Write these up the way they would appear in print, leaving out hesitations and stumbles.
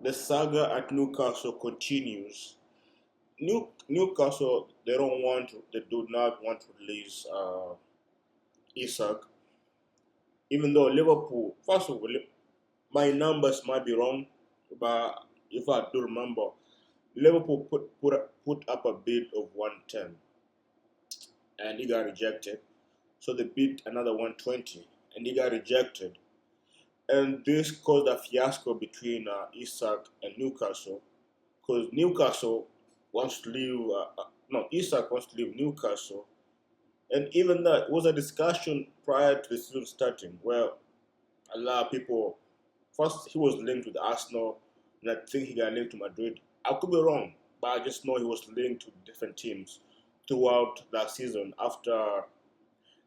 The saga at Newcastle continues. Newcastle, they do not want to release Isak, even though Liverpool, first of all, my numbers might be wrong, but if I do remember, Liverpool put up a bid of 110 and he got rejected. So they bid another 120 and he got rejected. And this caused a fiasco between Isak and Newcastle because Newcastle wants to leave. No, Isak wants to leave Newcastle, and even that was a discussion prior to the season starting, where a lot of people. First, he was linked with Arsenal, and I think he got linked to Madrid. I could be wrong, but I just know he was linked to different teams throughout that season after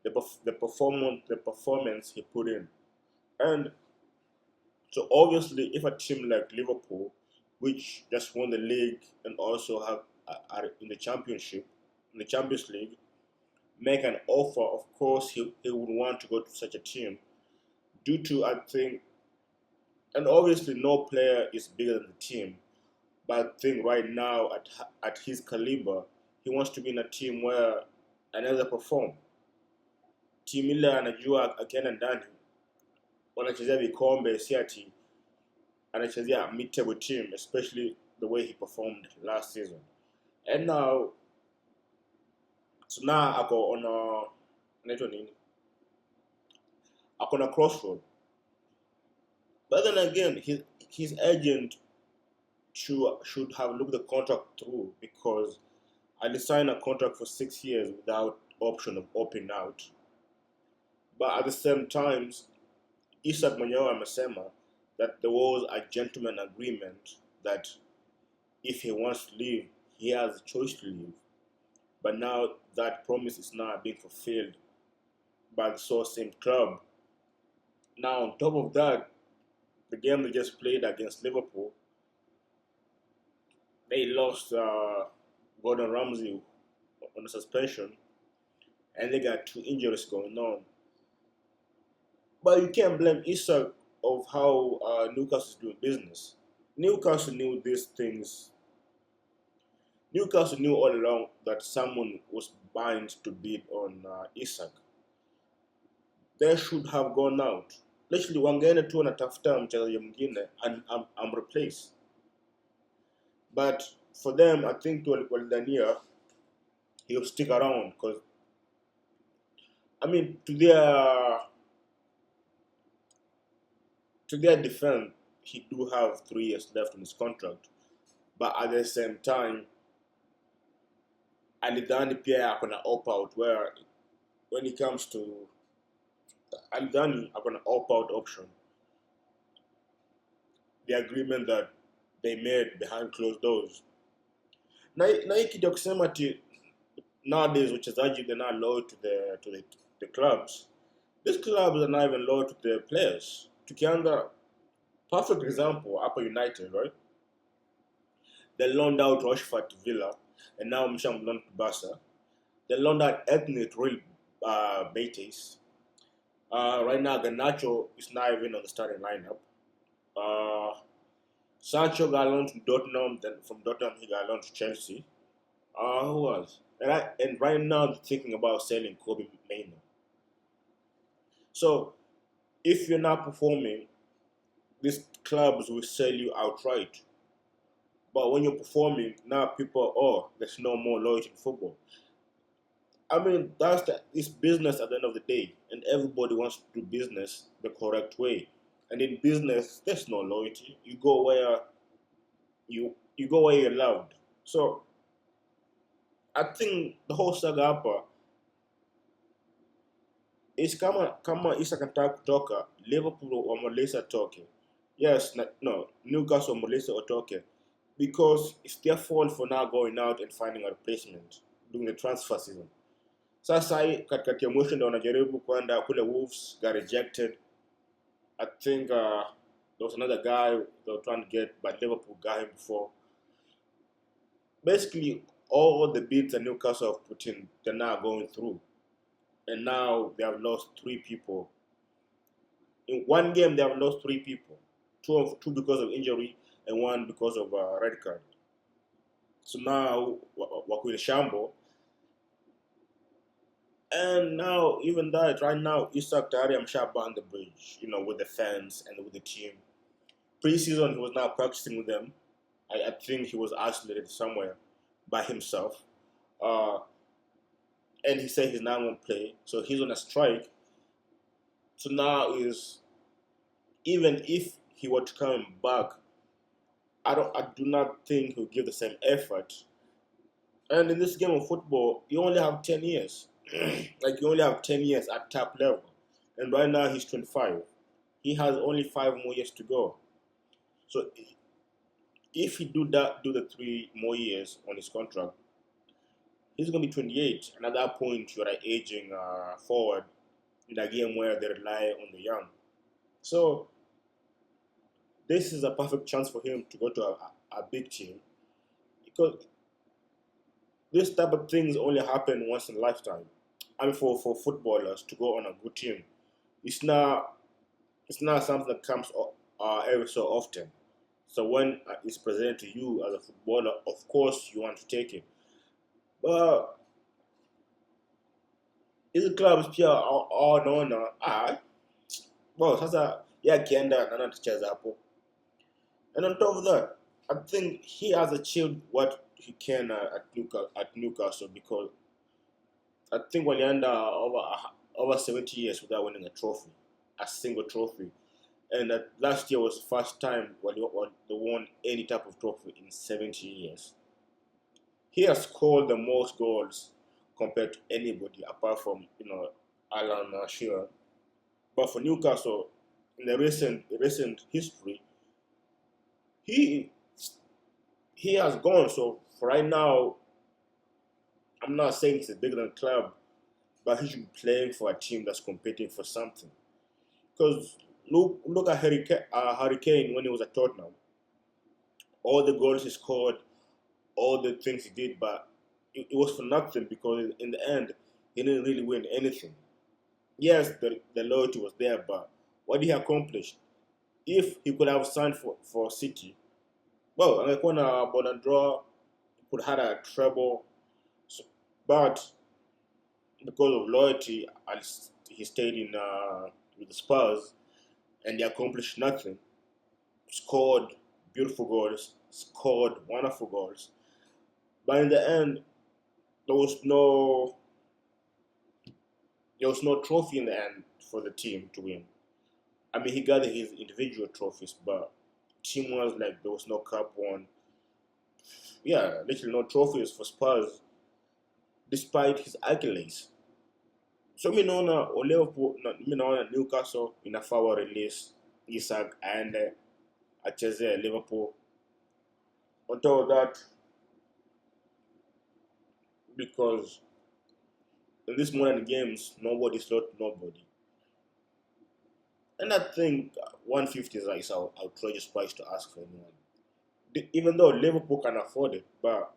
the performance he put in, and so obviously, if a team like Liverpool, which just won the league and also are in the championship, in the Champions League, make an offer, of course he would want to go to such a team due to I think, and obviously no player is bigger than the team, but I think right now at his caliber, he wants to be in a team where anaweza perform. Team ile anajua akienda ndani wanachezea vikombe, si ati anachezea mid-table team, especially the way he performed last season. And now, so now ako on a anaitwa nini? Ako on a crossroad. But then again, his agent should have looked the contract through because I signed a contract for 6 years without option of opting out. But at the same time, Isak mwenyewe amesema that there was a gentleman agreement that if he wants to leave, he has a choice to leave. But now that promise is not being fulfilled by the same club. Now, on top of that, the game they just played against Liverpool, they lost Gordon Ramsay on a suspension, and they got two injuries going on. But you can't blame Isak of how Newcastle is doing business. Newcastle knew these things. Newcastle knew all along that someone was bound to bid on Isak. They should have gone out. Literally wangeenda tu wanatafuta mchezaji mwingine and replace. But for them, I think walidhania he'll stick around because I mean to their defense, he do have 3 years left in his contract. But at the same time, alidhani pia akona opt out where when it comes to alidhani akona opt out option. The agreement that they made behind closed doors. Na hii kitu ya kusema ati nowadays wachezaji they're not loyal to the clubs. These clubs are not even loyal to the players. Tukianza perfect example, Upper United, right? They loaned out Rochefort to Villa, and now Misham loaned to Barca. They loaned out Ethne to Real Betis. Right now, Garnacho is not even on the starting lineup. Sancho got loaned to Tottenham, then from Tottenham he got loaned to Chelsea. Who was? And right now they're thinking about selling Kobe Mainoo. So if you're not performing, these clubs will sell you outright. But when you're performing, now people, there's no more loyalty in football. I mean, it's business at the end of the day, and everybody wants to do business the correct way. And in business, there's no loyalty. You go where you're loved. So I think the whole saga hapa is kama Isa kanataka kutoka, Liverpool wameleza toke. Yes, no, Newcastle wameleza otoke because it's their fault for now going out and finding a replacement during the transfer season. Sasa hii katikati ya mwisho ndio wanajaribu kwenda kule Wolves, got rejected. I think there was another guy they were trying to get, but Liverpool got him before. Basically, all the bids that Newcastle have put in, they're now going through. And now they have lost 3 people. In one game, they have lost 3 people. Two because of injury, and one because of a red card. So now Wakwil Shambo, and now even that right now Isak Dariam Shaba on the bridge, with the fans and with the team. Pre-season he was now practicing with them. I think he was isolated somewhere by himself. Uh, and he said he's not going to play, so he's on a strike. So now is even if he were to come back, I do not think he'll give the same effort. And in this game of football, you only have 10 years. Like you only have 10 years at top level, and right now he's 25. He has only 5 more years to go. So if he do the 3 more years on his contract, he's gonna be 28, and at that point you're aging forward in a game where they rely on the young. So this is a perfect chance for him to go to a big team, because this type of things only happen once in a lifetime. I mean, for footballers to go on a good team, it's not it's not something that comes every so often. So when it's presented to you as a footballer, of course you want to take it. But hizi clubs pia wanaona well sasa yeye akienda nani atacheza hapo. And on top of that, I think he has achieved what he can at Newcastle, because I think when he under over 70 years without winning a single trophy. And that last year was the first time when they won any type of trophy in 70 years. He has scored the most goals compared to anybody apart from Alan Shearer. But for Newcastle, in the recent history, he he has gone. So for right now, I'm not saying he's a bigger than club, but he should be playing for a team that's competing for something. Because look at Harry Kane when he was at Tottenham. All the goals he scored, all the things he did, but it was for nothing, because in the end, he didn't really win anything. Yes, the loyalty was there, but what did he accomplish? If he could have signed for City, well, angekuwa na ball and draw, he could have had a treble, so, but because of loyalty, he stayed in with the Spurs, and he accomplished nothing. Scored beautiful goals, scored wonderful goals, but in the end, there was no trophy in the end for the team to win. I mean, he got his individual trophies, but team was like there was no cup won. Yeah, literally no trophies for Spurs, despite his accolades. So mi naona Liverpool, mi naona Newcastle inafaa wa release Isak aende acheze Liverpool. On top of that, because in these modern games, nobody's not nobody. And I think 150 is our outrageous price to ask for anyone. Even though Liverpool can afford it, but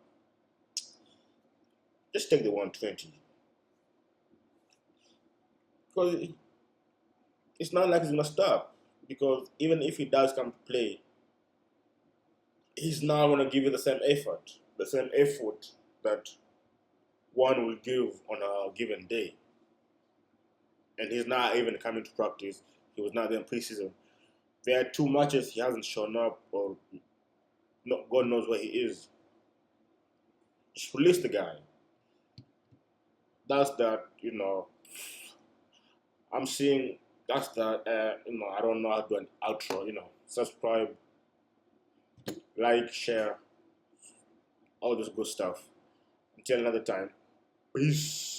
just take the 120. Because it's not like he's going to stop. Because even if he does come to play, he's not going to give you the same effort. The same effort that one will give on a given day. And he's not even coming to practice. He was not there in preseason. There are 2 matches he hasn't shown up, or God knows where he is. Just release the guy. That's that, I'm seeing, that's that, I don't know how to do an outro, subscribe, like, share, all this good stuff. Until another time, peace.